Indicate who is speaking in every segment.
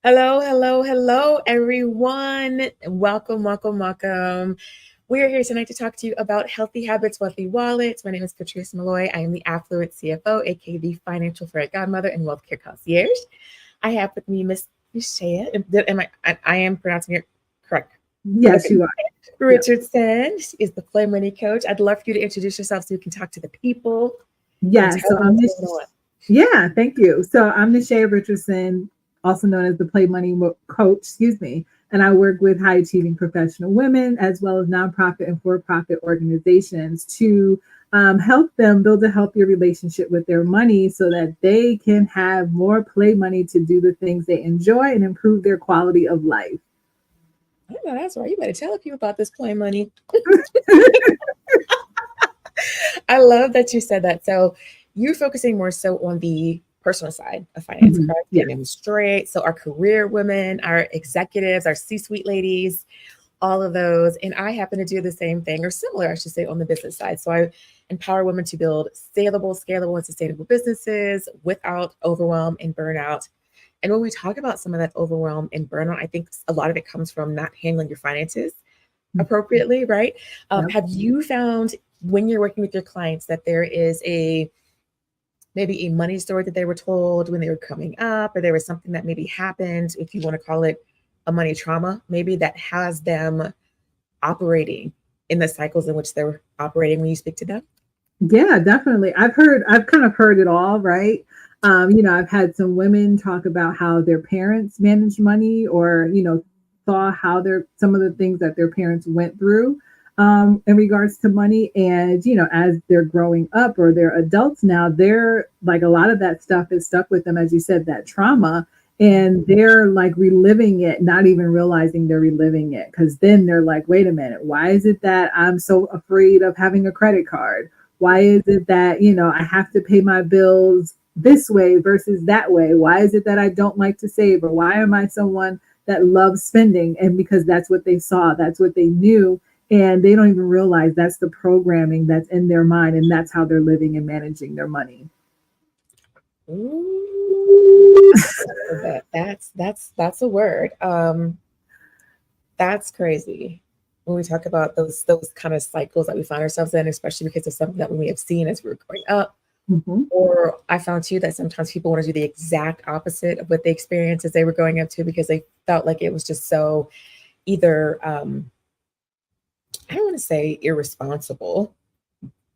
Speaker 1: Hello, hello, hello, everyone. Welcome, welcome, welcome. We are here tonight to talk to you about healthy habits, wealthy wallets. My name is Patrice Malloy. I am the Affluent CFO, aka the Financial Fairy Godmother and Wealth Care Concierge. I have with me Miss Shea. I am pronouncing it correct.
Speaker 2: Yes,
Speaker 1: Okay.
Speaker 2: you are. Yeah.
Speaker 1: Richardson. She is the Play Money Coach. I'd love for you to introduce yourself so you can talk to the people and
Speaker 2: Yes.
Speaker 1: tell
Speaker 2: So
Speaker 1: them what's going on.
Speaker 2: yeah, thank you. So I'm Nishea Richardson, also known as the Play Money Coach, excuse me. And I work with high achieving professional women as well as nonprofit and for profit organizations to help them build a healthier relationship with their money so that they can have more play money to do the things they enjoy and improve their quality of life.
Speaker 1: I know that's right. You better tell people about this Play Money. I love that you said that. So you're focusing more so on the personal side of finance,
Speaker 2: Mhm.
Speaker 1: correct?
Speaker 2: Yeah.
Speaker 1: Getting them straight. So our career women, our executives, our C-suite ladies, all of those. And I happen to do the same thing or similar, I should say, on the business side. So I empower women to build scalable, and sustainable businesses without overwhelm and burnout. And when we talk about some of that overwhelm and burnout, I think a lot of it comes from not handling your finances appropriately, right?
Speaker 2: Yep.
Speaker 1: Have you found when you're working with your clients that there is a maybe a money story that they were told when they were coming up, or there was something that maybe happened, if you want to call it a money trauma, maybe that has them operating in the cycles in which they're operating when you speak to them?
Speaker 2: Yeah, definitely. I've kind of heard it all, right? I've had some women talk about how their parents managed money or, saw how some of the things that their parents went through in regards to money. And, as they're growing up or they're adults now, they're like a lot of that stuff is stuck with them, as you said, that trauma. And they're like reliving it, not even realizing they're reliving it. Cause then they're like, wait a minute, why is it that I'm so afraid of having a credit card? Why is it that, I have to pay my bills this way versus that way? Why is it that I don't like to save? Or why am I someone that loves spending? And because that's what they saw, that's what they knew. And they don't even realize that's the programming that's in their mind. And that's how they're living and managing their money.
Speaker 1: Ooh, that's a word. That's crazy when we talk about those kind of cycles that we find ourselves in, especially because of something that we may have seen as we were growing up.
Speaker 2: Mm-hmm.
Speaker 1: Or I found too that sometimes people want to do the exact opposite of what they experienced as they were growing up too, because they felt like it was just so either I don't want to say irresponsible,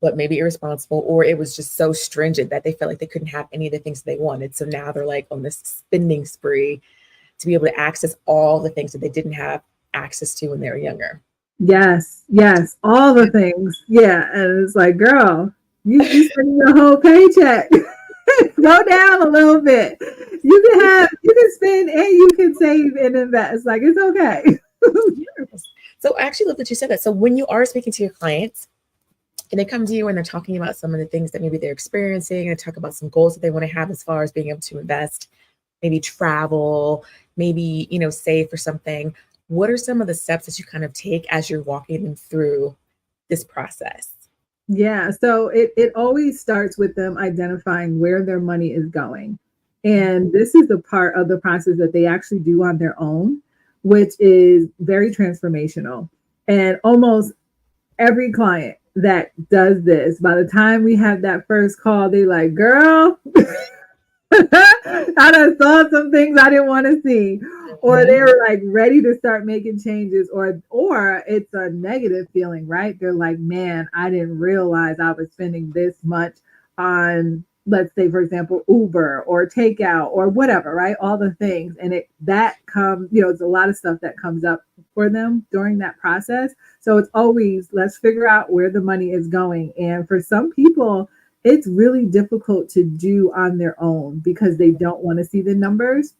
Speaker 1: but maybe irresponsible, or it was just so stringent that they felt like they couldn't have any of the things they wanted. So now they're like on this spending spree to be able to access all the things that they didn't have access to when they were younger.
Speaker 2: Yes, yes, all the things. Yeah. And it's like, girl, you spending your whole paycheck. Slow down a little bit. You can spend and you can save and invest. Like it's okay.
Speaker 1: Yes. So I actually love that you said that. So when you are speaking to your clients and they come to you and they're talking about some of the things that maybe they're experiencing and talk about some goals that they want to have as far as being able to invest, maybe travel, maybe, save for something. What are some of the steps that you kind of take as you're walking them through this process?
Speaker 2: Yeah. So it always starts with them identifying where their money is going. And this is the part of the process that they actually do on their own, which is very transformational. And almost every client that does this, by the time we have that first call, they like, girl, I done saw some things I didn't want to see. Or
Speaker 1: Mhm.
Speaker 2: they're like ready to start making changes, or it's a negative feeling, right? They're like, man, I didn't realize I was spending this much on, let's say, for example, Uber or takeout or whatever, right? All the things. And that comes, it's a lot of stuff that comes up for them during that process. So it's always let's figure out where the money is going. And for some people, it's really difficult to do on their own because they don't want to see the numbers.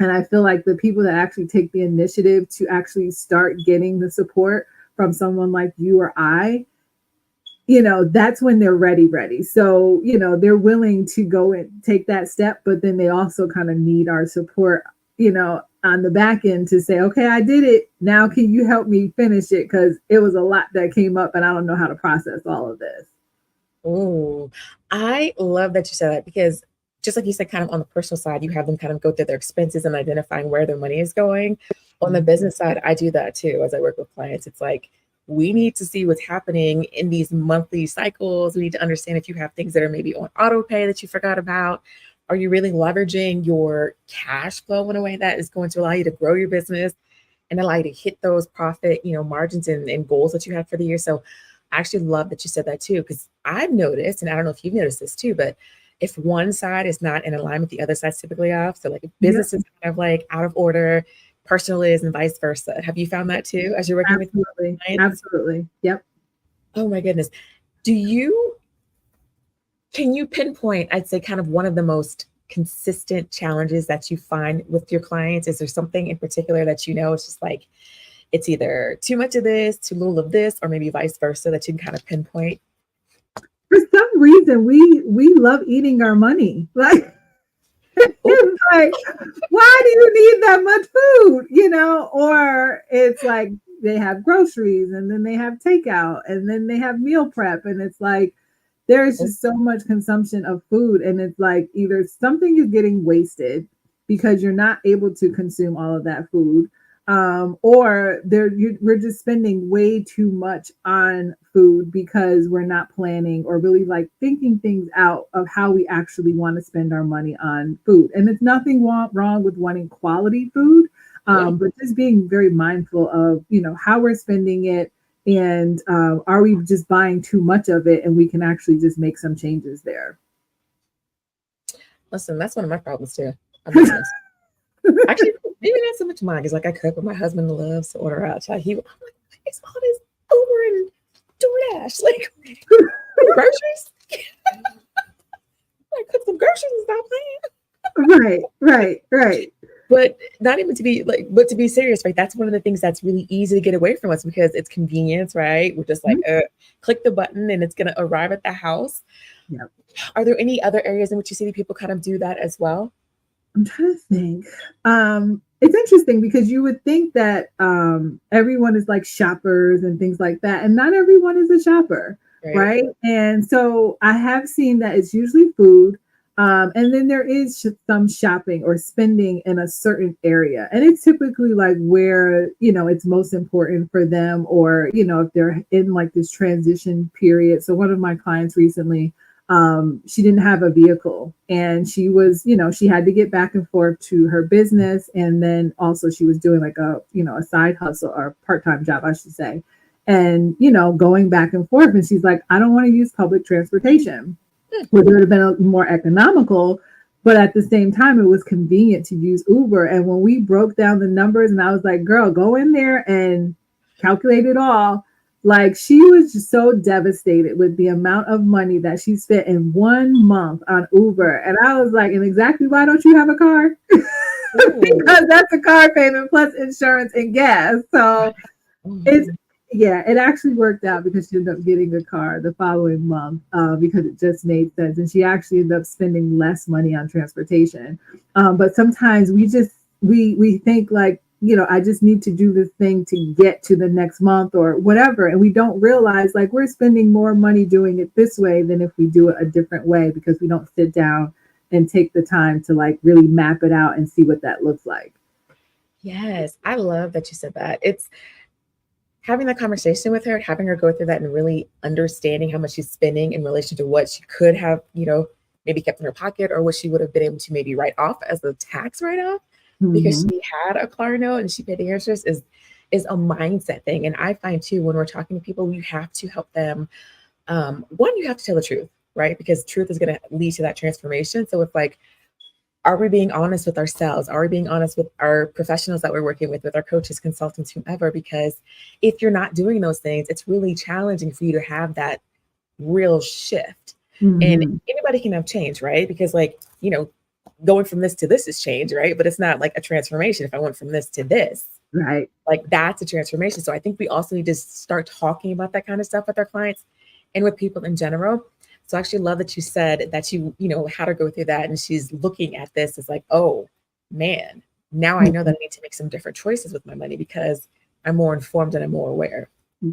Speaker 2: And I feel like the people that actually take the initiative to actually start getting the support from someone like you or I, that's when they're ready. So, they're willing to go and take that step, but then they also kind of need our support, on the back end to say, okay, I did it. Now, can you help me finish it? Because it was a lot that came up and I don't know how to process all of this.
Speaker 1: Ooh, I love that you said that because just like you said, kind of on the personal side, you have them kind of go through their expenses and identifying where their money is going. On the business side, I do that too as I work with clients. It's like, we need to see what's happening in these monthly cycles. We need to understand if you have things that are maybe on auto pay that you forgot about. Are you really leveraging your cash flow in a way that is going to allow you to grow your business and allow you to hit those profit, margins and goals that you have for the year? So I actually love that you said that too, because I've noticed, and I don't know if you've noticed this too, but if one side is not in alignment, the other side's typically off. So like if
Speaker 2: Yep.
Speaker 1: business is kind of like out of order, personal is, and vice versa. Have you found that too as you're working with
Speaker 2: Absolutely.
Speaker 1: clients?
Speaker 2: Absolutely. Yep.
Speaker 1: Oh my goodness. Do you Can you pinpoint, I'd say, kind of one of the most consistent challenges that you find with your clients? Is there something in particular that it's just like it's either too much of this, too little of this, or maybe vice versa that you can kind of pinpoint?
Speaker 2: For some reason, we love eating our money. Like,
Speaker 1: Oh,
Speaker 2: it's like, why do you need that much food? Or it's like they have groceries and then they have takeout and then they have meal prep. And it's like there's
Speaker 1: oh,
Speaker 2: just so much consumption of food. And it's like either something is getting wasted because you're not able to consume all of that food, or we're just spending way too much on food because we're not planning or really like thinking things out of how we actually want to spend our money on food. And it's nothing wrong with wanting quality food,
Speaker 1: yeah.
Speaker 2: but just being very mindful of how we're spending it, and are we just buying too much of it, and we can actually just make some changes there.
Speaker 1: Listen, that's one of my problems too. I'll be honest. Actually, maybe not so much mine because like I cook, but my husband loves to order out. So I'm like, it's all this Uber and DoorDash. Like groceries. I cook some groceries and stop playing.
Speaker 2: Right, right, right.
Speaker 1: But not even to be like, but to be serious, right? That's one of the things that's really easy to get away from us because it's convenience, right? We're just like, click the button and it's going to arrive at the house.
Speaker 2: Yep.
Speaker 1: Are there any other areas in which you see people kind of do that as well?
Speaker 2: I'm trying to think. It's interesting because you would think that everyone is like shoppers and things like that, and not everyone is a shopper,
Speaker 1: Right.
Speaker 2: right? And so I have seen that it's usually food, and then there is some shopping or spending in a certain area, and it's typically like where it's most important for them, or if they're in like this transition period. So one of my clients recently, she didn't have a vehicle, and she was she had to get back and forth to her business, and then also she was doing like a side hustle or part-time job, I should say, and going back and forth, and she's like, I don't want to use public transportation, which would have been more economical, but at the same time it was convenient to use Uber. And when we broke down the numbers, and I was like, girl, go in there and calculate it all. Like, she was just so devastated with the amount of money that she spent in 1 month on Uber. And I was like, and exactly why don't you have a car? Because that's a car payment plus insurance and gas. So it's, yeah, it actually worked out because she ended up getting a car the following month, because it just made sense. And she actually ended up spending less money on transportation. But sometimes we think like, I just need to do this thing to get to the next month or whatever. And we don't realize like we're spending more money doing it this way than if we do it a different way, because we don't sit down and take the time to like really map it out and see what that looks like.
Speaker 1: Yes, I love that you said that. It's having that conversation with her, having her go through that and really understanding how much she's spending in relation to what she could have, maybe kept in her pocket or what she would have been able to maybe write off as a tax write-off because
Speaker 2: Mm-hmm.
Speaker 1: she had a car note and she paid the interest is a mindset thing. And I find too, when we're talking to people, you have to help them. One, you have to tell the truth, right? Because truth is going to lead to that transformation. So it's like, are we being honest with ourselves? Are we being honest with our professionals that we're working with our coaches, consultants, whomever? Because if you're not doing those things, it's really challenging for you to have that real shift. And
Speaker 2: Mm-hmm.
Speaker 1: anybody can have change, right? Because going from this to this is change, right? But it's not like a transformation. If I went from this to this,
Speaker 2: Right.
Speaker 1: like that's a transformation. So I think we also need to start talking about that kind of stuff with our clients and with people in general. So I actually love that you said that had her go through that and she's looking at this as like, oh man, now I know that I need to make some different choices with my money because I'm more informed and I'm more aware.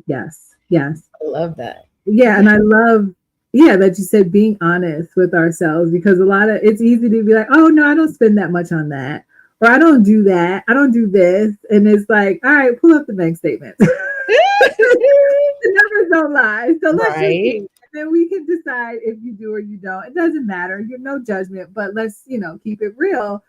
Speaker 2: Yes. Yes.
Speaker 1: I love that.
Speaker 2: Yeah.
Speaker 1: Yeah.
Speaker 2: And I love yeah, that you said, being honest with ourselves, because a lot of it's easy to be like, oh no, I don't spend that much on that, or I don't do that, I don't do this, and it's like, all right, pull up the bank statement. The numbers don't lie, so let's just see.
Speaker 1: Right.
Speaker 2: And then we can decide if you do or you don't. It doesn't matter. You're no judgment, but let's keep it real,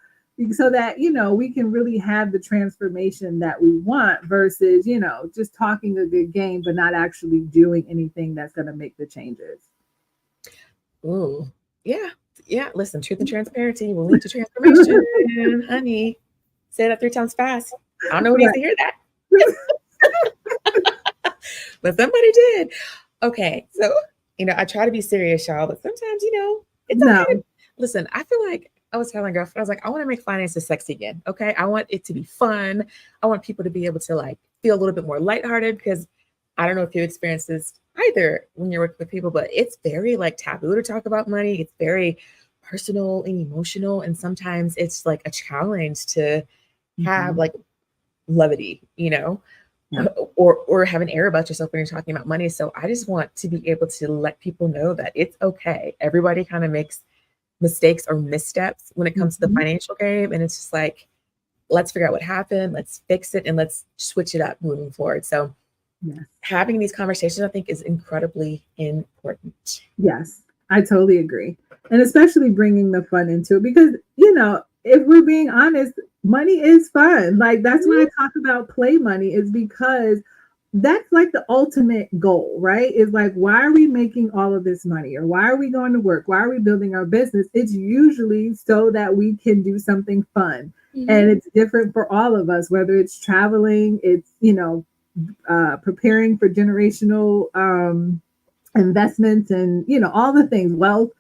Speaker 2: so that we can really have the transformation that we want versus just talking a good game but not actually doing anything that's going to make the changes.
Speaker 1: Ooh, yeah, yeah. Listen, truth and transparency will lead to transformation, honey. Say that 3 times fast. I don't know who needs
Speaker 2: Right.
Speaker 1: to hear that, but somebody did. Okay, so I try to be serious, y'all, but sometimes it's okay to
Speaker 2: No.
Speaker 1: listen. I feel like I was telling my girlfriend, I was like, I want to make finances sexy again. Okay, I want it to be fun. I want people to be able to like feel a little bit more lighthearted because I don't know if you experience this either when you're working with people, but it's very like taboo to talk about money. It's very personal and emotional, and sometimes it's like a challenge to have
Speaker 2: Mhm.
Speaker 1: like levity,
Speaker 2: Yeah.
Speaker 1: or have an air about yourself when you're talking about money. So I just want to be able to let people know that it's okay. Everybody kind of makes mistakes or missteps when it comes to the
Speaker 2: Mhm.
Speaker 1: financial game, and it's just like, let's figure out what happened, let's fix it, and let's switch it up moving forward. So
Speaker 2: Yes.
Speaker 1: having these conversations, I think, is incredibly important.
Speaker 2: Yes, I totally agree. And especially bringing the fun into it because, if we're being honest, money is fun. Like, that's why I talk about play money, is because that's like the ultimate goal, right? Is like, why are we making all of this money, or why are we going to work? Why are we building our business? It's usually so that we can do something fun.
Speaker 1: Mhm.
Speaker 2: And it's different for all of us, whether it's traveling, it's, preparing for generational investments, and all the things, wealth,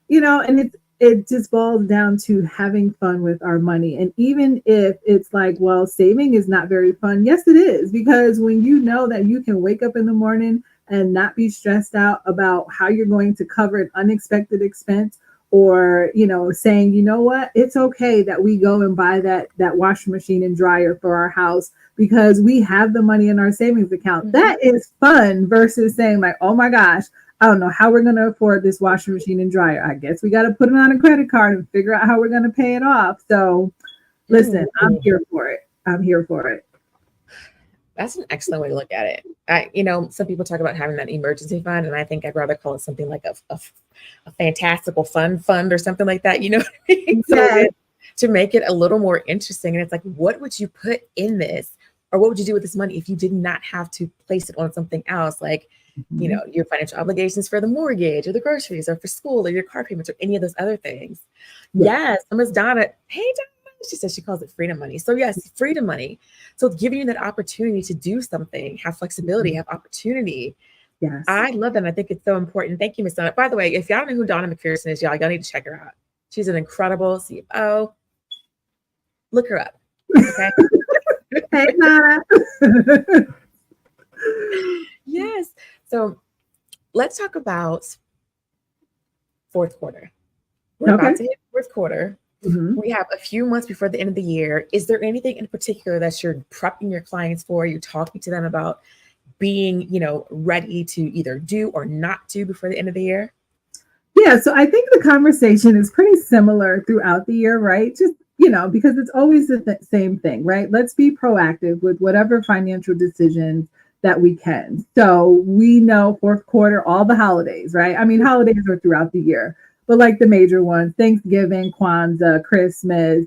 Speaker 2: and it just boils down to having fun with our money. And even if it's like, well, saving is not very fun, yes it is, because when you know that you can wake up in the morning and not be stressed out about how you're going to cover an unexpected expense, or saying, you know what, it's okay that we go and buy that washing machine and dryer for our house because we have the money in our savings account.
Speaker 1: Mhm.
Speaker 2: That is fun versus saying like, oh my gosh, I don't know how we're going to afford this washing machine and dryer. I guess we got to put it on a credit card and figure out how we're going to pay it off. So listen, I'm
Speaker 1: Ooh,
Speaker 2: here for it. I'm here for it.
Speaker 1: that's an excellent way to look at it. Some people talk about having that emergency fund, and I think I'd rather call it something like a fantastical fund or something like that. You know what I mean? So
Speaker 2: Yes.
Speaker 1: to make it a little more interesting, and it's like, what would you put in this, or what would you do with this money if you did not have to place it on something else, like
Speaker 2: Mhm.
Speaker 1: your financial obligations for the mortgage or the groceries or for school or your car payments or any of those other things.
Speaker 2: Yeah.
Speaker 1: Yes, Miss Donna. Hey, Donna. She says she calls it freedom money. So yes, freedom money. So it's giving you that opportunity to do something, have flexibility,
Speaker 2: Mhm.
Speaker 1: have opportunity.
Speaker 2: Yes.
Speaker 1: I love that. And I think it's so important. Thank you, Miss Donna. By the way, if y'all know who Donna McPherson is, y'all need to check her out. She's an incredible CFO. Look her up. Okay.
Speaker 2: Hey, Nana.
Speaker 1: Yes. So let's talk about fourth quarter. We're
Speaker 2: Okay.
Speaker 1: about to hit fourth quarter.
Speaker 2: Mhm.
Speaker 1: We have a few months before the end of the year. Is there anything in particular that you're prepping your clients for? You're talking to them about being, ready to either do or not do before the end of the year?
Speaker 2: Yeah, so I think the conversation is pretty similar throughout the year, right? Just, because it's always the same thing, right? Let's be proactive with whatever financial decisions that we can. So we know fourth quarter, all the holidays, right? I mean, holidays are throughout the year, but like the major ones, Thanksgiving, Kwanzaa, Christmas,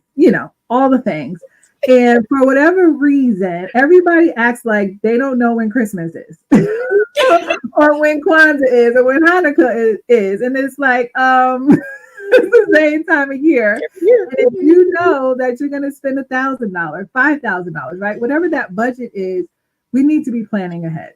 Speaker 2: all the things. And for whatever reason, everybody acts like they don't know when Christmas is. Or when Kwanzaa is, or when Hanukkah is. And it's like, it's the same time of year. And if you know that you're going to spend $1,000, $5,000, right? Whatever that budget is, we need to be planning ahead.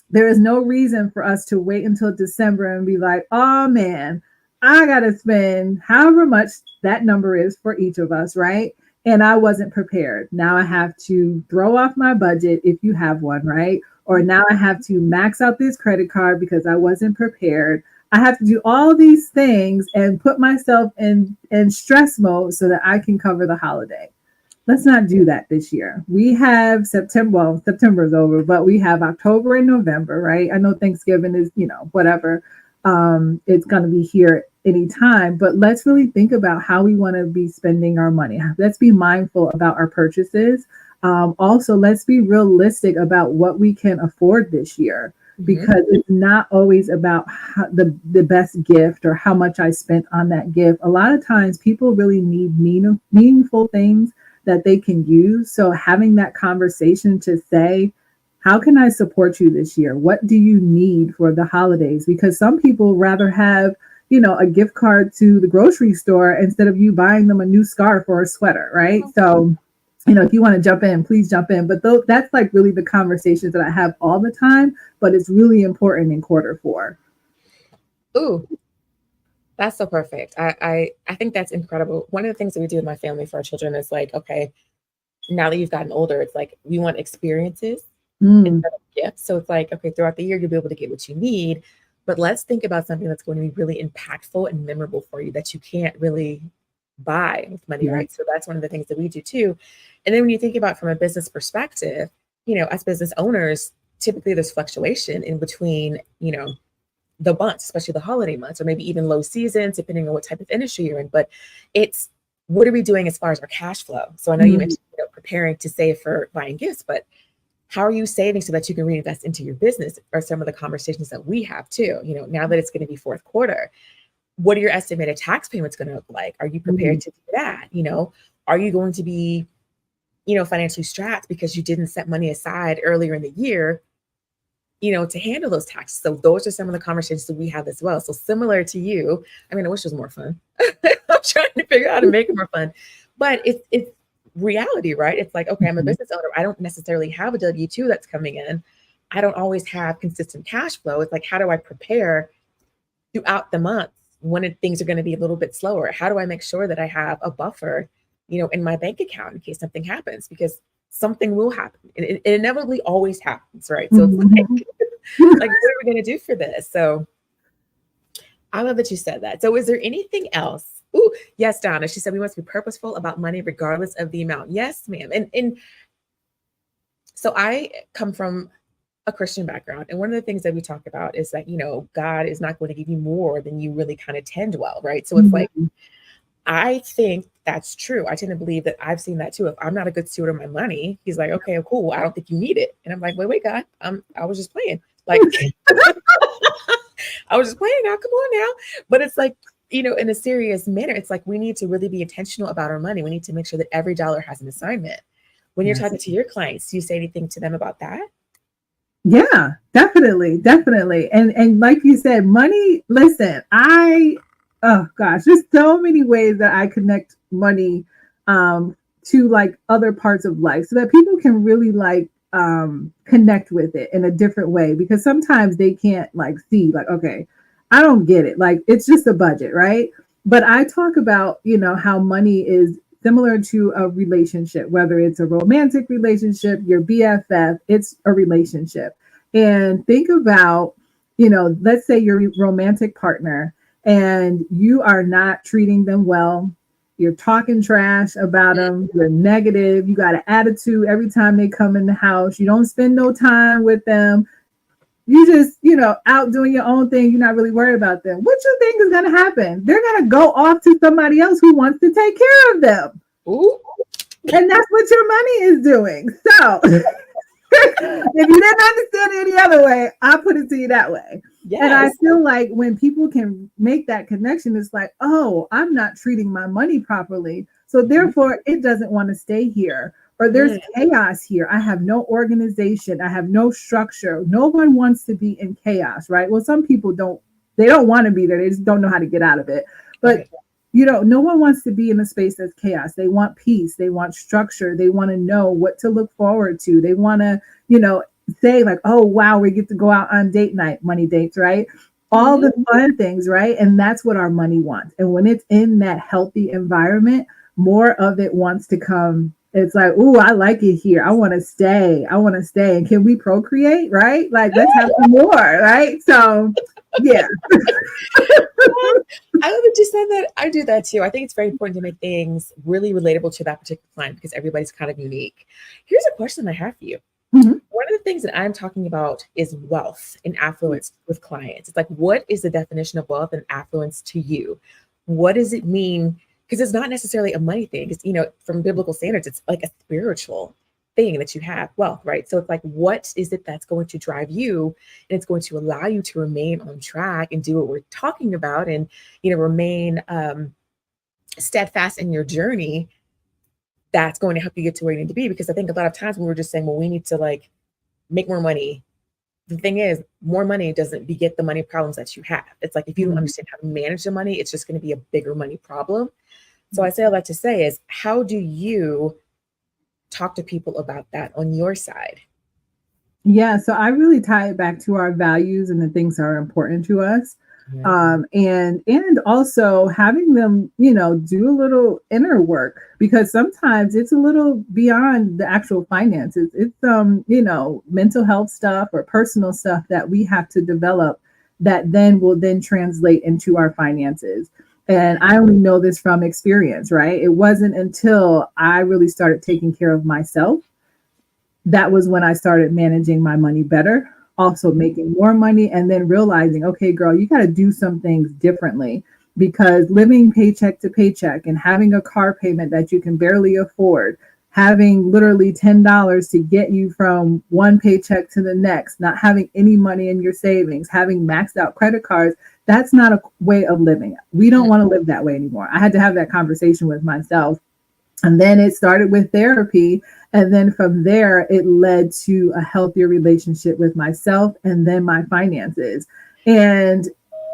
Speaker 2: There is no reason for us to wait until December and be like, oh man, I got to spend however much that number is for each of us, right? And I wasn't prepared. Now I have to throw off my budget if you have one, right? Or now I have to max out this credit card because I wasn't prepared. I have to do all these things and put myself in stress mode so that I can cover the holiday. Let's not do that this year. We have September, well, September is over, but we have October and November, right? I know Thanksgiving is, whatever. It's going to be here anytime, but let's really think about how we want to be spending our money. Let's be mindful about our purchases. Also, let's be realistic about what we can afford this year,
Speaker 1: Mhm.
Speaker 2: because it's not always about the best gift or how much I spent on that gift. A lot of times people really need meaningful things that they can use. So having that conversation to say, how can I support you this year? What do you need for the holidays? Because some people rather have, a gift card to the grocery store instead of you buying them a new scarf or a sweater, right? So, if you want to jump in, please jump in. But that's like really the conversations that I have all the time, but it's really important in quarter four.
Speaker 1: Ooh, that's so perfect. I think that's incredible. One of the things that we do with my family for our children is like, okay, now that you've gotten older, it's like we want experiences
Speaker 2: Mm,
Speaker 1: instead of gifts. So it's like, okay, throughout the year, you'll be able to get what you need, but let's think about something that's going to be really impactful and memorable for you that you can't really buy with money,
Speaker 2: yeah.
Speaker 1: right? So that's one of the things that we do too. And then when you think about from a business perspective, as business owners, typically there's fluctuation in between, the months, especially the holiday months, or maybe even low seasons, depending on what type of industry you're in. But it's what are we doing as far as our cash flow? So I know you
Speaker 2: Mm,
Speaker 1: mentioned, preparing to save for buying gifts, but how are you saving so that you can reinvest into your business are some of the conversations that we have too. Now that it's going to be fourth quarter, what are your estimated tax payments going to look like? Are you prepared
Speaker 2: mm,
Speaker 1: to do that? Are you going to be, financially strapped because you didn't set money aside earlier in the year, to handle those taxes? So those are some of the conversations that we have as well. So similar to you, I mean, I wish it was more fun. I'm trying to figure out how to make it more fun, but it's reality, right? It's like, okay, I'm a
Speaker 2: mhm,
Speaker 1: business owner. I don't necessarily have a W-2 that's coming in. I don't always have consistent cash flow. It's like, how do I prepare throughout the month when things are going to be a little bit slower? How do I make sure that I have a buffer, in my bank account in case something happens? Because something will happen. It inevitably always happens, right? So it's like,
Speaker 2: mhm.
Speaker 1: like, what are we going to do for this? So I love that you said that. So is there anything else? Ooh, yes, Donna. She said we must be purposeful about money regardless of the amount. Yes, ma'am. And so I come from a Christian background. And one of the things that we talk about is that, God is not going to give you more than you really kind of tend well, right? So it's like,
Speaker 2: Mhm.
Speaker 1: I think that's true. I tend to believe that I've seen that too. If I'm not a good steward of my money, he's like, okay, cool. I don't think you need it. And I'm like, wait, God, I was just playing. Like, I was just playing now. Come on now. But it's like, in a serious manner, it's like we need to really be intentional about our money. We need to make sure that every dollar has an assignment. When you're
Speaker 2: Yes.
Speaker 1: talking to your clients, do you say anything to them about that?
Speaker 2: Yeah, definitely, definitely. And like you said, money, listen, oh gosh, there's so many ways that I connect money to like other parts of life so that people can really like connect with it in a different way, because sometimes they can't like see like, okay, I don't get it. Like it's just a budget, right? But I talk about, how money is similar to a relationship, whether it's a romantic relationship, your BFF, it's a relationship. And think about, let's say your romantic partner and you are not treating them well. You're talking trash about them. You're negative. You got an attitude every time they come in the house. You don't spend no time with them. You just, out doing your own thing. You're not really worried about them. What you think is going to happen? They're going to go off to somebody else who wants to take care of them.
Speaker 1: Ooh,
Speaker 2: And that's what your money is doing. So if you didn't understand it any other way, I put it to you that way. And I
Speaker 1: yes.
Speaker 2: feel like when people can make that connection, it's like, oh, I'm not treating my money properly. So therefore, it doesn't want to stay here. Or there's
Speaker 1: Mm,
Speaker 2: chaos here. I have no organization. I have no structure. No one wants to be in chaos, right? Well, some people don't, they don't want to be there. They just don't know how to get out of it. But
Speaker 1: right.
Speaker 2: no one wants to be in a space that's chaos. They want peace. They want structure. They want to know what to look forward to. They want to, say like, oh, wow, we get to go out on date night, money dates, right? All
Speaker 1: Mhm.
Speaker 2: the fun things, right? And that's what our money wants. And when it's in that healthy environment, more of it wants to come. It's like, oh, I like it here. I want to stay. I want to stay. And can we procreate, right? Like, let's have some more, right? So, yeah.
Speaker 1: I love that you said that. I do that too. I think it's very important to make things really relatable to that particular client because everybody's kind of unique. Here's a question I have for you.
Speaker 2: Mhm.
Speaker 1: One of the things that I'm talking about is wealth and affluence with clients. It's like, what is the definition of wealth and affluence to you? What does it mean? Because it's not necessarily a money thing. It's, from biblical standards, it's like a spiritual thing that you have wealth, right? So it's like, what is it that's going to drive you, and it's going to allow you to remain on track and do what we're talking about, and remain steadfast in your journey. That's going to help you get to where you need to be. Because I think a lot of times when we're just saying, well, we need to like make more money. The thing is, more money doesn't beget the money problems that you have. It's like, if you don't understand how to manage the money, it's just going to be a bigger money problem. So I say all that to say is, how do you talk to people about that on your side?
Speaker 2: Yeah, so I really tie it back to our values and the things that are important to us. And also having them, do a little inner work, because sometimes it's a little beyond the actual finances. It's mental health stuff or personal stuff that we have to develop that then will then translate into our finances. And I only know this from experience, right? It wasn't until I really started taking care of myself that was when I started managing my money better, also making more money, and then realizing, okay, girl, you got to do some things differently, because living paycheck to paycheck and having a car payment that you can barely afford, having literally $10 to get you from one paycheck to the next, not having any money in your savings, having maxed out credit cards, that's not a way of living. We don't want to live that way anymore. I had to have that conversation with myself. And then it started with therapy. And then from there, it led to a healthier relationship with myself and then my finances. And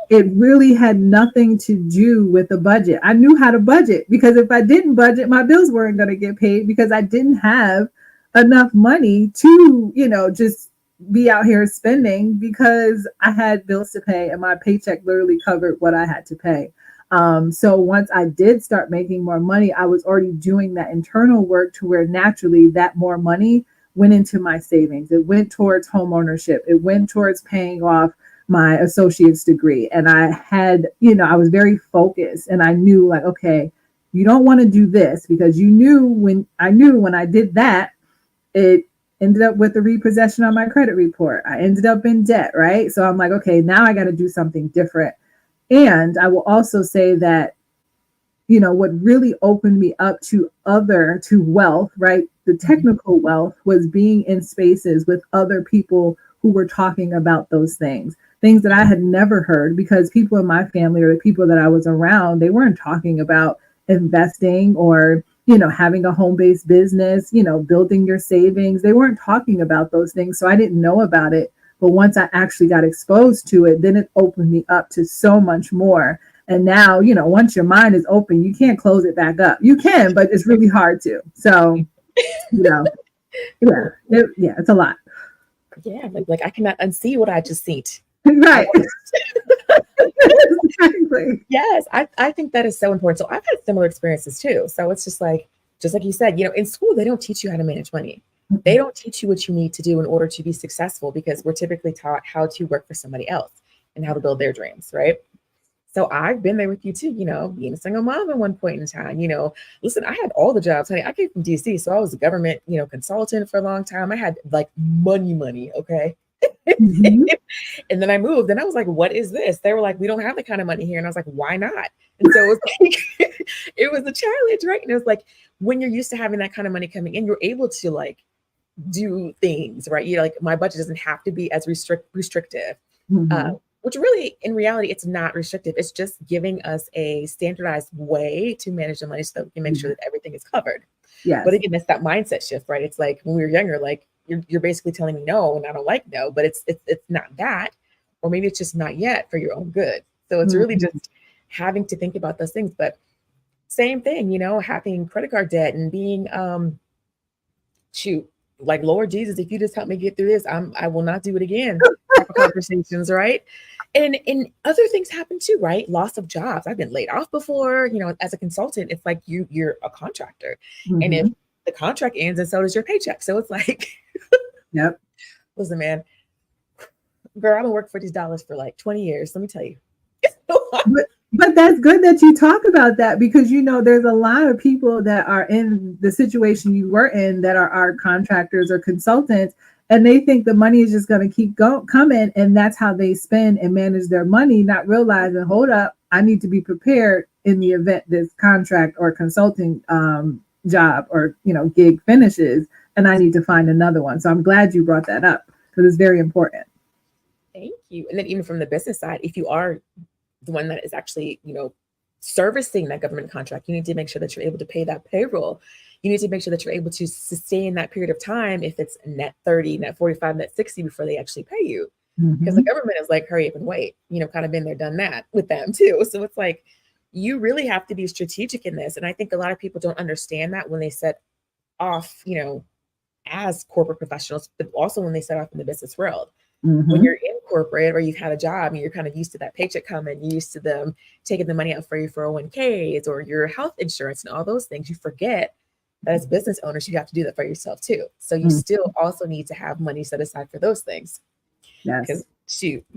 Speaker 2: it really had nothing to do with the budget. I knew how to budget, because if I didn't budget, my bills weren't going to get paid, because I didn't have enough money to, just be out here spending, because I had bills to pay and my paycheck literally covered what I had to pay. So once I did start making more money, I was already doing that internal work to where naturally that more money went into my savings. It went towards home ownership. It went towards paying off my associate's degree. And I had, I was very focused, and I knew like, okay, you don't want to do this, because when I did that, it ended up with a repossession on my credit report. I ended up in debt, right? So I'm like, okay, now I got to do something different. And I will also say that, what really opened me up to wealth, right? The technical wealth was being in spaces with other people who were talking about those things that I had never heard, because people in my family or the people that I was around, they weren't talking about investing or, having a home-based business, building your savings. They weren't talking about those things. So I didn't know about it. But once I actually got exposed to it, then it opened me up to so much more. And now, once your mind is open, you can't close it back up. You can, but it's really hard to. So, it's a lot.
Speaker 1: Yeah, like I cannot unsee what I just seen.
Speaker 2: Right. Exactly.
Speaker 1: Yes, I think that is so important. So I've had similar experiences too. So it's just like you said, in school, they don't teach you how to manage money. They don't teach you what you need to do in order to be successful, because we're typically taught how to work for somebody else and how to build their dreams, right? So I've been there with you too, being a single mom at one point in time, listen, I had all the jobs, honey. I came from DC, so I was a government, consultant for a long time. I had like money, okay?
Speaker 2: Mm-hmm.
Speaker 1: And then I moved and I was like, what is this? They were like, we don't have that kind of money here. And I was like, why not? And so it was like, it was a challenge, right? And it was like, when you're used to having that kind of money coming in, you're able to like do things, right? Like my budget doesn't have to be as restrictive, which really in reality, it's not restrictive. It's just giving us a standardized way to manage the money so that we can make sure that everything is covered.
Speaker 2: Yes.
Speaker 1: But again, that's that mindset shift, right? It's like when we were younger, like you're basically telling me no, and I don't like no, but it's not that, or maybe it's just not yet for your own good. So it's really just having to think about those things. But same thing, having credit card debt and being like, Lord Jesus, if you just help me get through this, I will not do it again. Type of conversations, right? And other things happen too, right? Loss of jobs. I've been laid off before. As a consultant, it's like you're a contractor, and if the contract ends, and so does your paycheck. So it's like,
Speaker 2: yep.
Speaker 1: Listen, man, girl, I've been working for these dollars for like 20 years. Let me tell you.
Speaker 2: But that's good that you talk about that, because there's a lot of people that are in the situation you were in that are our contractors or consultants, and they think the money is just going to keep coming, and that's how they spend and manage their money, not realizing, hold up, I need to be prepared in the event this contract or consulting job or gig finishes, and I need to find another one. So I'm glad you brought that up because it's very important.
Speaker 1: Thank you. And then even from the business side, if you are the one that is actually, servicing that government contract, you need to make sure that you're able to pay that payroll. You need to make sure that you're able to sustain that period of time if it's net 30, net 45, net 60 before they actually pay you. Because the government is like, hurry up and wait, kind of been there, done that with them too. So it's like, you really have to be strategic in this. And I think a lot of people don't understand that when they set off, as corporate professionals, but also when they set off in the business world. When you're in corporate or you've had a job and you're kind of used to that paycheck coming, you're used to them taking the money out for your 401ks or your health insurance and all those things, you forget that as business owners, you have to do that for yourself too. So you still also need to have money set aside for those things. Because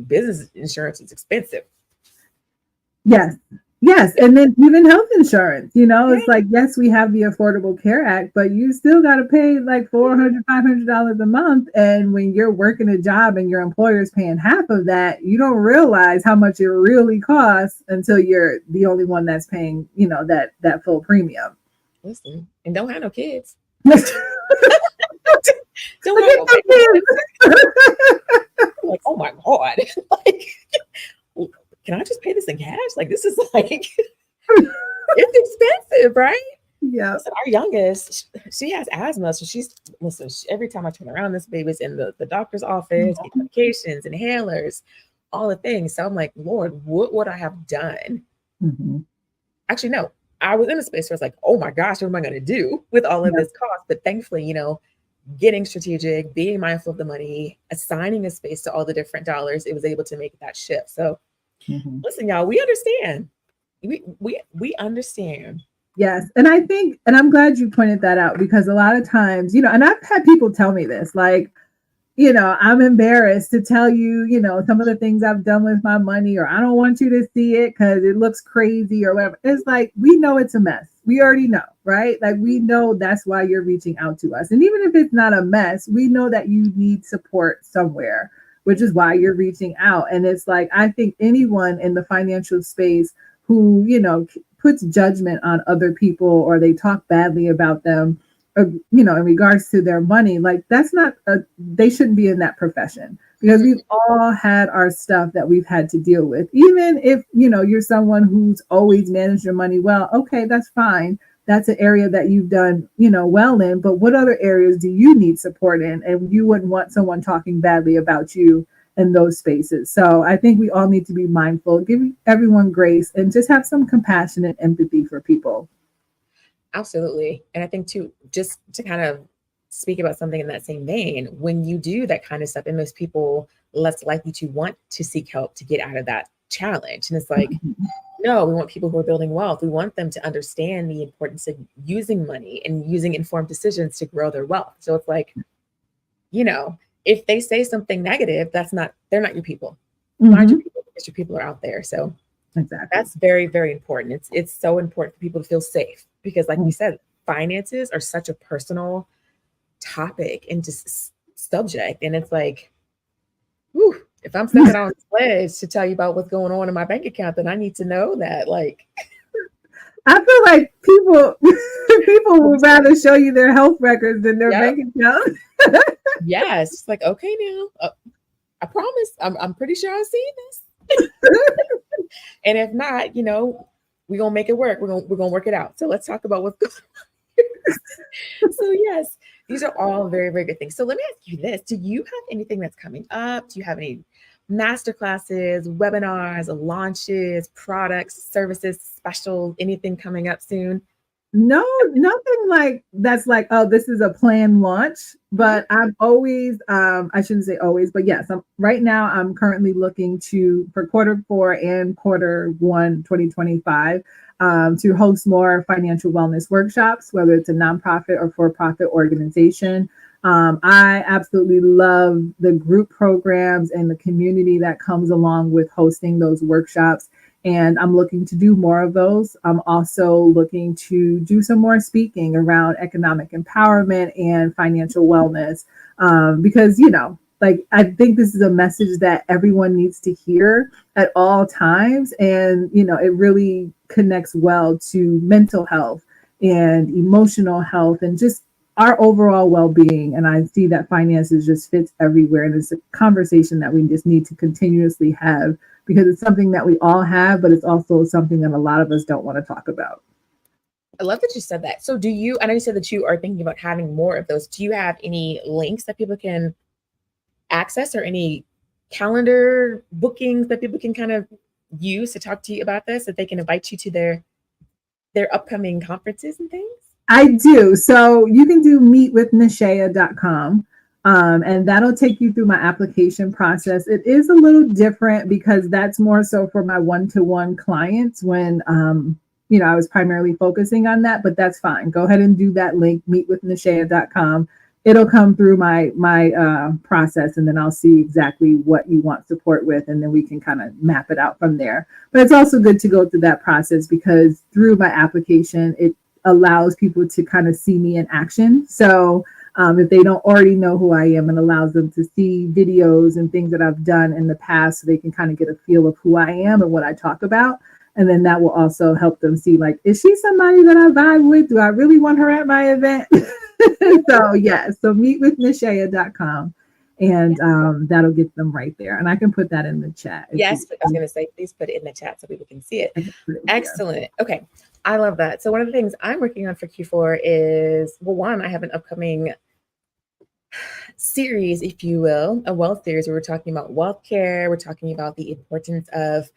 Speaker 1: business insurance is expensive.
Speaker 2: Yes. And then even health insurance, it's like, yes, we have the Affordable Care Act, but you still got to pay like $400, $500 a month. And when you're working a job and your employer's paying half of that, you don't realize how much it really costs until you're the only one that's paying, that full premium.
Speaker 1: Listen, and don't have no kids.
Speaker 2: Don't have no kids.
Speaker 1: Like, oh my God. Like, can I just pay this in cash? Like, this is like, it's expensive, right?
Speaker 2: Yeah.
Speaker 1: Listen, our youngest, she has asthma. So every time I turn around, this baby's in the doctor's office, getting medications, inhalers, all the things. So I'm like, Lord, what would I have done? Actually, no, I was in a space where I was like, oh my gosh, what am I going to do with all of this cost? But thankfully, getting strategic, being mindful of the money, assigning a space to all the different dollars, it was able to make that shift. So listen, y'all, we understand. We understand.
Speaker 2: Yes. And I think, and I'm glad you pointed that out, because a lot of times, and I've had people tell me this, like, I'm embarrassed to tell you, some of the things I've done with my money, or I don't want you to see it because it looks crazy or whatever. It's like, we know it's a mess. We already know, right? Like, we know that's why you're reaching out to us. And even if it's not a mess, we know that you need support somewhere, which is why you're reaching out. And it's like, I think anyone in the financial space who, puts judgment on other people, or they talk badly about them, in regards to their money, like, they shouldn't be in that profession, because we've all had our stuff that we've had to deal with. Even if, you're someone who's always managed your money well, okay, that's fine. That's an area that you've done, well in, but what other areas do you need support in? And you wouldn't want someone talking badly about you in those spaces. So I think we all need to be mindful, give everyone grace, and just have some compassion and empathy for people.
Speaker 1: Absolutely. And I think too, just to kind of speak about something in that same vein, when you do that kind of stuff, it makes people less likely to want to seek help to get out of that challenge. And it's like, no, we want people who are building wealth. We want them to understand the importance of using money and using informed decisions to grow their wealth. So it's like, if they say something negative, they're not your people. Not your people, because your people are out there. So
Speaker 2: exactly.
Speaker 1: That's very, very important. It's so important for people to feel safe, because like you said, finances are such a personal topic and just subject. And it's like, whew, if I'm stepping on this ledge to tell you about what's going on in my bank account, then I need to know that, like,
Speaker 2: I feel like people would rather show you their health records than their bank account.
Speaker 1: Yes. It's like, okay, now, I promise, I'm pretty sure I've seen this. And if not, we're gonna make it work. We're gonna work it out. So let's talk about what's going on. So yes, these are all very, very good things. So let me ask you this: do you have anything that's coming up? Do you have any master classes, webinars, launches, products, services, special, anything coming up soon?
Speaker 2: No, nothing like that's like, oh, this is a planned launch. But I'm always, I shouldn't say always, but yes, right now I'm currently looking for Q4 and Q1 2025 to host more financial wellness workshops, whether it's a nonprofit or for-profit organization. I absolutely love the group programs and the community that comes along with hosting those workshops. And I'm looking to do more of those. I'm also looking to do some more speaking around economic empowerment and financial wellness, because, like, I think this is a message that everyone needs to hear at all times. And, it really connects well to mental health and emotional health and just our overall well-being. And I see that finances just fits everywhere. And it's a conversation that we just need to continuously have, because it's something that we all have, but it's also something that a lot of us don't want to talk about.
Speaker 1: I love that you said that. So I know you said that you are thinking about having more of those. Do you have any links that people can access, or any calendar bookings that people can kind of use to talk to you about this, that they can invite you to their upcoming conferences and things?
Speaker 2: I do. So you can do meetwithnashaya.com. And that'll take you through my application process. It is a little different because that's more so for my one-to-one clients when, I was primarily focusing on that, but that's fine. Go ahead and do that link, meetwithnashaya.com. It'll come through my process, and then I'll see exactly what you want support with, and then we can kind of map it out from there. But it's also good to go through that process because through my application, it allows people to kind of see me in action. So if they don't already know who I am, it allows them to see videos and things that I've done in the past so they can kind of get a feel of who I am and what I talk about. And then that will also help them see, like, is she somebody that I vibe with? Do I really want her at my event? So meetwithnashaya.com. And that'll get them right there. And I can put that in the chat.
Speaker 1: Yes, I was going to say, please put it in the chat so people can see it. Excellent. Okay. I love that. So one of the things I'm working on for Q4 is, well, one, I have an upcoming series, if you will, a wealth series where we're talking about wealth care. We're talking about the importance of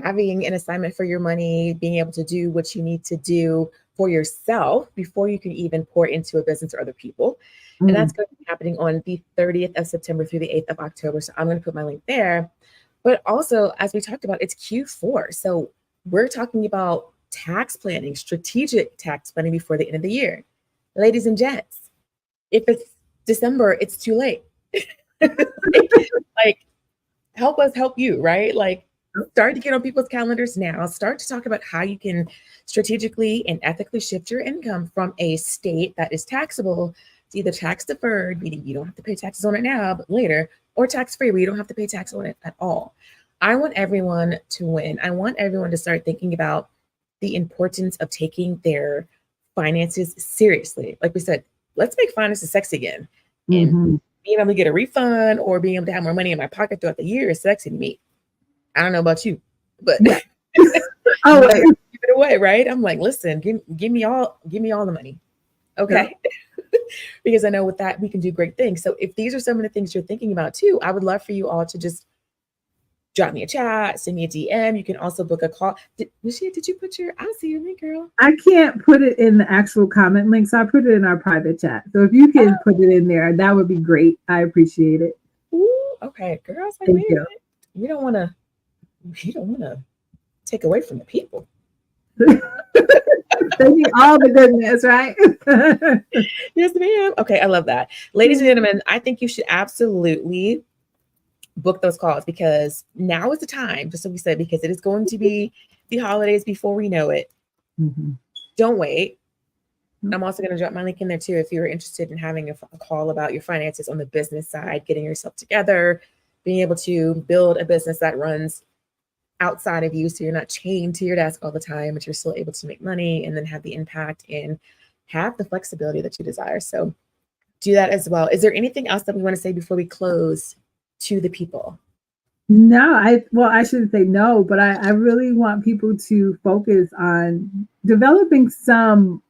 Speaker 1: having an assignment for your money, being able to do what you need to do for yourself before you can even pour into a business or other people. And that's going to be happening on the 30th of September through the 8th of October. So I'm going to put my link there. But also, as we talked about, it's Q4. So we're talking about tax planning, strategic tax planning before the end of the year. Ladies and gents, if it's December, it's too late. like, help us help you, right? Like, start to get on people's calendars now. Start to talk about how you can strategically and ethically shift your income from a state that is taxable to either tax deferred, meaning you don't have to pay taxes on it now, but later, or tax free, where you don't have to pay tax on it at all. I want everyone to win. I want everyone to start thinking about the importance of taking their finances seriously. Like we said, let's make finances sexy again. And being able to get a refund or being able to have more money in my pocket throughout the year is sexy to me. I don't know about you, but
Speaker 2: give
Speaker 1: it away, right? I'm like, listen, give me all the money. Okay. Yeah. Because I know with that we can do great things. So if these are some of the things you're thinking about too, I would love for you all to just drop me a chat, send me a DM. You can also book a call. Did you put your, I don't see your link, girl.
Speaker 2: I can't put it in the actual comment link, so I put it in our private chat. So if you can put it in there, that would be great. I appreciate it.
Speaker 1: Ooh, okay, girls. Like,
Speaker 2: Thank you.
Speaker 1: You don't want to take away from the people.
Speaker 2: Taking all the goodness, right?
Speaker 1: Yes, ma'am. Okay, I love that. Ladies and gentlemen, I think you should absolutely book those calls, because now is the time, just like we said, because it is going to be the holidays before we know it. Don't wait. I'm also going to drop my link in there too if you're interested in having a call about your finances on the business side, getting yourself together, being able to build a business that runs outside of you, so you're not chained to your desk all the time, but you're still able to make money and then have the impact and have the flexibility that you desire. So do that as well. Is there anything else that we want to say before we close to the people?
Speaker 2: No, I shouldn't say no, but I really want people to focus on developing some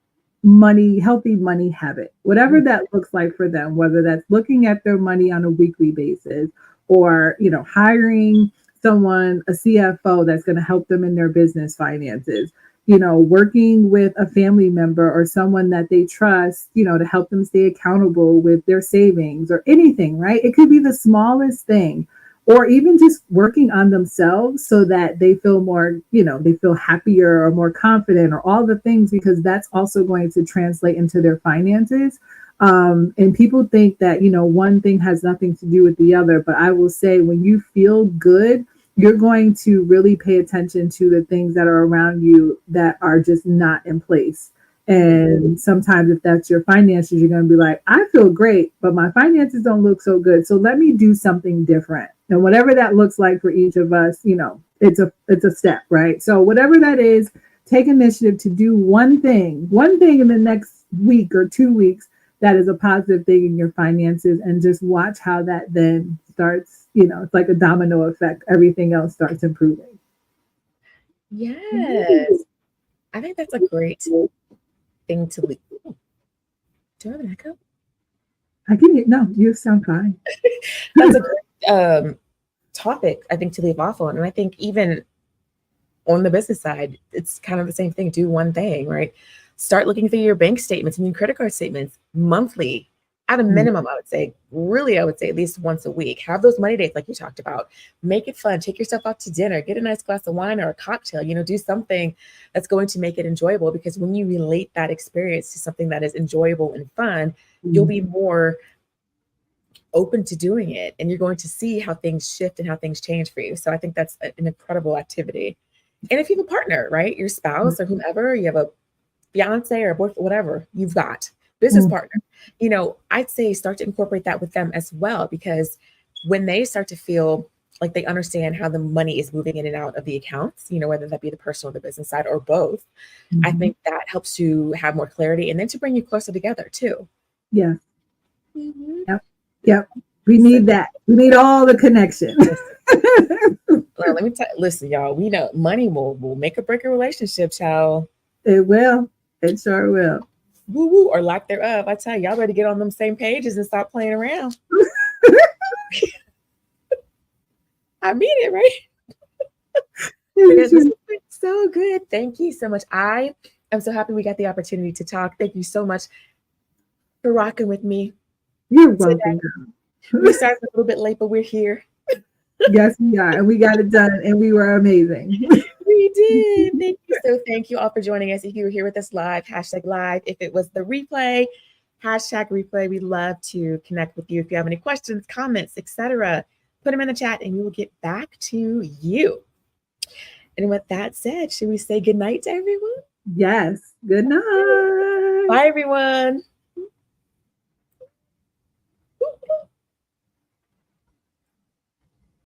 Speaker 2: healthy money habit, whatever that looks like for them, whether that's looking at their money on a weekly basis or, hiring someone, a CFO that's going to help them in their business finances, working with a family member or someone that they trust, to help them stay accountable with their savings or anything, right? It could be the smallest thing, or even just working on themselves so that they feel more, they feel happier or more confident or all the things, because that's also going to translate into their finances. And people think that, one thing has nothing to do with the other. But I will say, when you feel good you're going to really pay attention to the things that are around you that are just not in place. And sometimes, if that's your finances, you're going to be like, I feel great, but my finances don't look so good. So let me do something different. And whatever that looks like for each of us, it's a step, right? So whatever that is, take initiative to do one thing in the next week or 2 weeks that is a positive thing in your finances, and just watch how that then starts, it's like a domino effect. Everything else starts improving.
Speaker 1: Yes. I think that's a great thing to leave. Do I have an echo?
Speaker 2: I can hear, no, you sound fine.
Speaker 1: That's a great topic, I think, to leave off on. And I think even on the business side, it's kind of the same thing. Do one thing, right? Start looking through your bank statements and your credit card statements monthly. At a minimum, I would say, really, I would say at least once a week. Have those money dates like you talked about. Make it fun. Take yourself out to dinner. Get a nice glass of wine or a cocktail. Do something that's going to make it enjoyable, because when you relate that experience to something that is enjoyable and fun, you'll be more open to doing it, and you're going to see how things shift and how things change for you. So I think that's an incredible activity. And if you have a partner, right, your spouse or whomever, you have a fiance or a boyfriend, whatever you've got, business partner, I'd say start to incorporate that with them as well, because when they start to feel like they understand how the money is moving in and out of the accounts, whether that be the personal or the business side or both, I think that helps to have more clarity and then to bring you closer together too.
Speaker 2: Yeah. Yep. We need that. We need all the connection.
Speaker 1: Well, let me listen, y'all. We know money will make or break a relationship, child.
Speaker 2: It will. It sure will.
Speaker 1: Woo woo, or lack thereof. I tell you, y'all better get on them same pages and stop playing around. I mean it, right? This has been so good. Thank you so much. I am so happy we got the opportunity to talk. Thank you so much for rocking with me.
Speaker 2: You're welcome.
Speaker 1: We started a little bit late, but we're here.
Speaker 2: Yes, we are. And we got it done, and we were amazing.
Speaker 1: We did. Thank you. So thank you all for joining us. If you were here with us live, #live. If it was the replay, #replay. We'd love to connect with you. If you have any questions, comments, etc., put them in the chat and we will get back to you. And with that said, should we say good night to everyone?
Speaker 2: Yes. Good night.
Speaker 1: Bye, everyone.